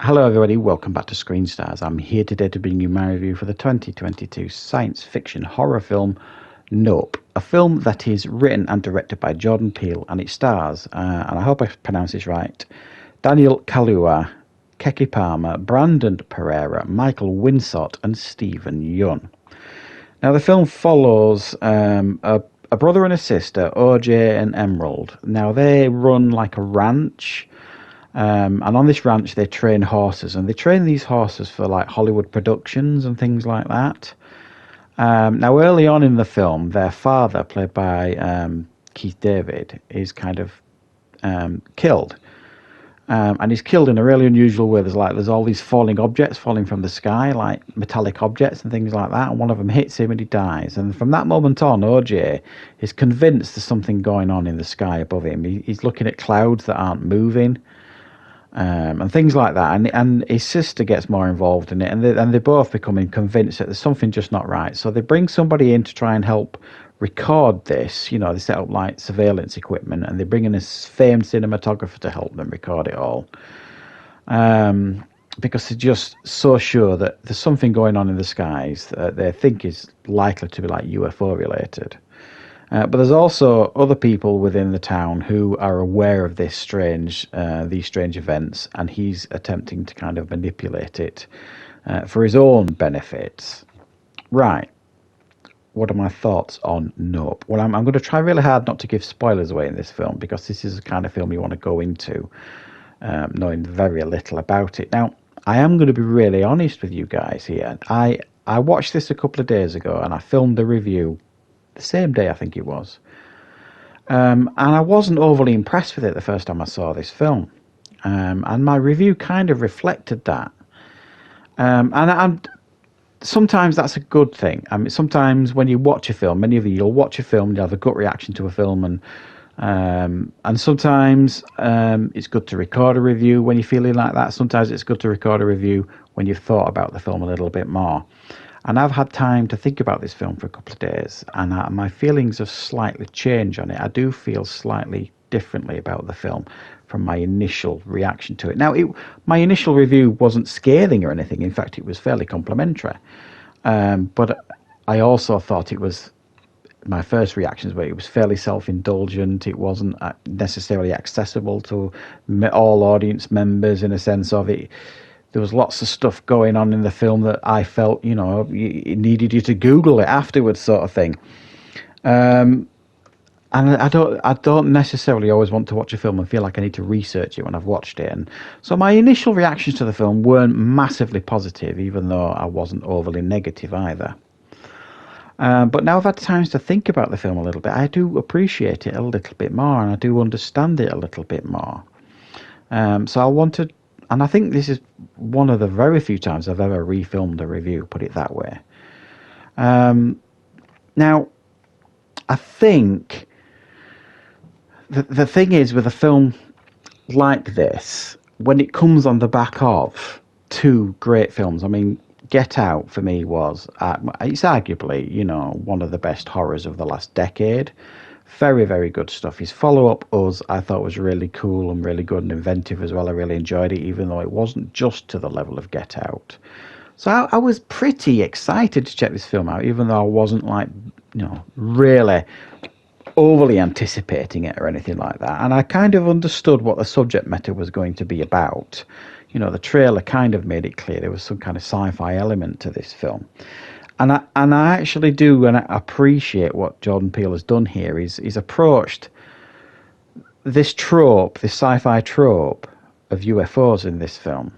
Hello, everybody. Welcome back to Screenstars. I'm here today to bring you my review for the 2022 science fiction horror film Nope, a film that is written and directed by Jordan Peele, and it stars, and I hope I pronounce this right, Daniel Kaluuya, Keke Palmer, Brandon Pereira, Michael Winsott, and Stephen Yeun. Now, the film follows a brother and a sister, OJ and Emerald. Now, they run like a ranch. And on this ranch, they train horses, and they train these horses for like Hollywood productions and things like that. Now, early on in the film, their father, played by Keith David, is kind of killed. And he's killed in a really unusual way. There's all these falling objects falling from the sky, like metallic objects and things like that. And one of them hits him and he dies. And from that moment on, OJ is convinced there's something going on in the sky above him. He's looking at clouds that aren't moving. And things like that, and his sister gets more involved in it, and they're both becoming convinced that there's something just not right. So they bring somebody in to try and help record this. You know, they set up like surveillance equipment, and they bring in this famed cinematographer to help them record it all. Because they're just so sure that there's something going on in the skies that they think is likely to be like UFO related. But there's also other people within the town who are aware of these strange events, and he's attempting to kind of manipulate it for his own benefits. Right. What are my thoughts on Nope? Well, I'm going to try really hard not to give spoilers away in this film, because this is the kind of film you want to go into knowing very little about it. Now, I am going to be really honest with you guys here. I watched this a couple of days ago, and I filmed a review the same day, I think it was. And I wasn't overly impressed with it the first time I saw this film. And my review kind of reflected that. And sometimes that's a good thing. I mean, sometimes when you watch a film, many of you'll watch a film, you have a gut reaction to a film, and sometimes it's good to record a review when you're feeling like that. Sometimes it's good to record a review when you've thought about the film a little bit more. And I've had time to think about this film for a couple of days, and my feelings have slightly changed on it. I do feel slightly differently about the film from my initial reaction to it. Now, my initial review wasn't scathing or anything. In fact, it was fairly complimentary. But I also thought my first reactions were it was fairly self-indulgent. It wasn't necessarily accessible to all audience members in a sense of it. There was lots of stuff going on in the film that I felt, it needed you to Google it afterwards, sort of thing. And I don't necessarily always want to watch a film and feel like I need to research it when I've watched it. And so my initial reactions to the film weren't massively positive, even though I wasn't overly negative either. But now I've had times to think about the film a little bit. I do appreciate it a little bit more, and I do understand it a little bit more. So I wanted. And I think this is one of the very few times I've ever refilmed a review, put it that way. Now, I think the thing is with a film like this, when it comes on the back of two great films, I mean, Get Out for me was, it's arguably, one of the best horrors of the last decade. Very, very good stuff. His follow-up, Us, I thought was really cool and really good and inventive as well. I really enjoyed it, even though it wasn't just to the level of Get Out. So I was pretty excited to check this film out, even though I wasn't really overly anticipating it or anything like that. And I kind of understood what the subject matter was going to be about. The trailer kind of made it clear there was some kind of sci-fi element to this film. And I actually do, and I appreciate what Jordan Peele has done here. He's approached this trope, this sci-fi trope of UFOs in this film,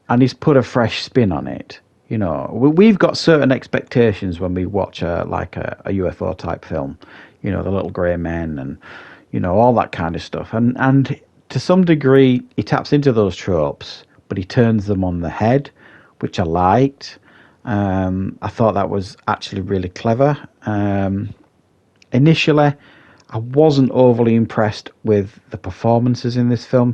and he's put a fresh spin on it. We've got certain expectations when we watch a UFO type film. The little grey men and all that kind of stuff. And to some degree, he taps into those tropes, but he turns them on the head, which I liked. I thought that was actually really clever. Initially, I wasn't overly impressed with the performances in this film.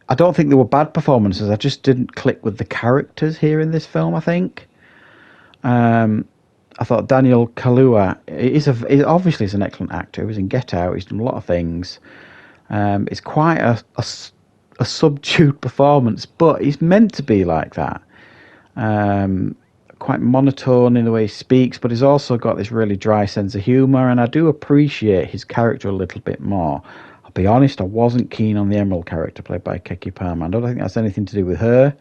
I don't think they were bad performances. I just didn't click with the characters here in this film, I think. I thought Daniel Kaluuya obviously is an excellent actor. He was in Get Out. He's done a lot of things. It's quite a a subdued performance, but he's meant to be like that. Quite monotone in the way he speaks, but he's also got this really dry sense of humour, and I do appreciate his character a little bit more. I'll be honest, I wasn't keen on the Emerald character played by Keke Palmer. I don't think that's anything to do with her,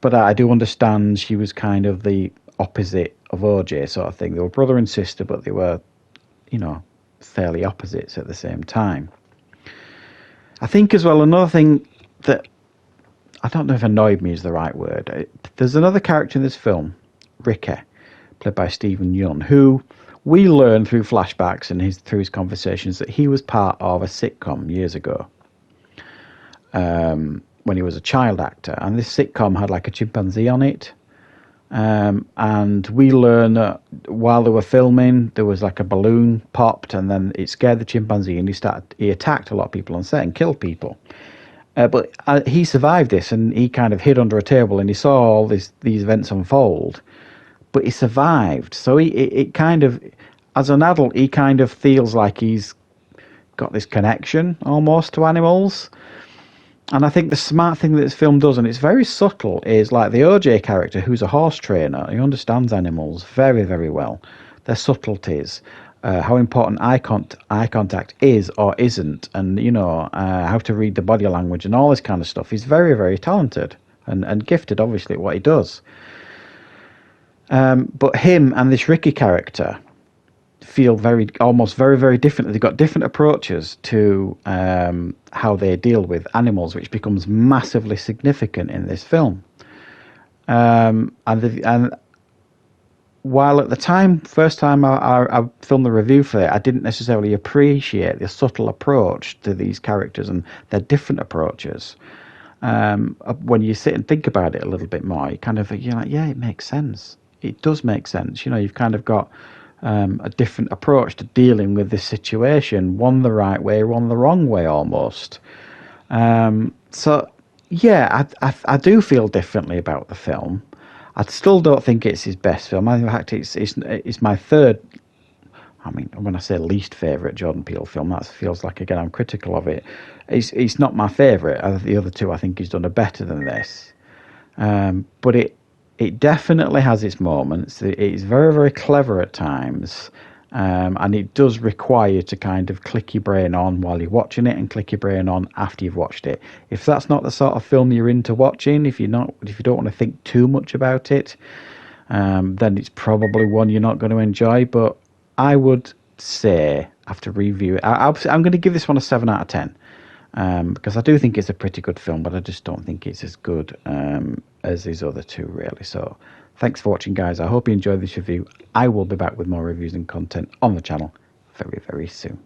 but I do understand she was kind of the opposite of OJ sort of thing. They were brother and sister, but they were, fairly opposites at the same time. I think as well, another thing that I don't know if annoyed me is the right word. There's another character in this film, Ricky, played by Stephen Yeun, who we learn through flashbacks and through his conversations that he was part of a sitcom years ago when he was a child actor. And this sitcom had like a chimpanzee on it. And we learn that while they were filming, there was like a balloon popped and then it scared the chimpanzee and he attacked a lot of people on set and killed people. But he survived this, and he kind of hid under a table, and he saw all these events unfold. But he survived, so it kind of, as an adult, he kind of feels like he's got this connection almost to animals. And I think the smart thing that this film does, and it's very subtle, is like the OJ character, who's a horse trainer, he understands animals very, very well. Their subtleties. How important eye contact is or isn't, and how to read the body language and all this kind of stuff. He's very, very talented and gifted, obviously, at what he does. But him and this Ricky character feel almost very, very different. They've got different approaches to how they deal with animals, which becomes massively significant in this film. And while at the time, first time I filmed the review for it, I didn't necessarily appreciate the subtle approach to these characters and their different approaches. When you sit and think about it a little bit more, you're like, yeah, it makes sense. It does make sense. You've kind of got a different approach to dealing with this situation, one the right way, one the wrong way almost. So, yeah, I do feel differently about the film. I still don't think it's his best film. In fact, it's my third. I mean, when I say least favourite Jordan Peele film, that feels like, again, I'm critical of it. It's not my favourite. The other two, I think, he's done a better than this. But it definitely has its moments. It's very, very clever at times. And it does require you to kind of click your brain on while you're watching it and click your brain on after you've watched it. If that's not the sort of film you're into watching, if you don't want to think too much about it, then it's probably one you're not going to enjoy. But I would say, after review, I'm going to give this one a 7 out of 10. Because I do think it's a pretty good film, but I just don't think it's as good as his other two, really. So thanks for watching, guys. I hope you enjoyed this review. I will be back with more reviews and content on the channel very, very soon.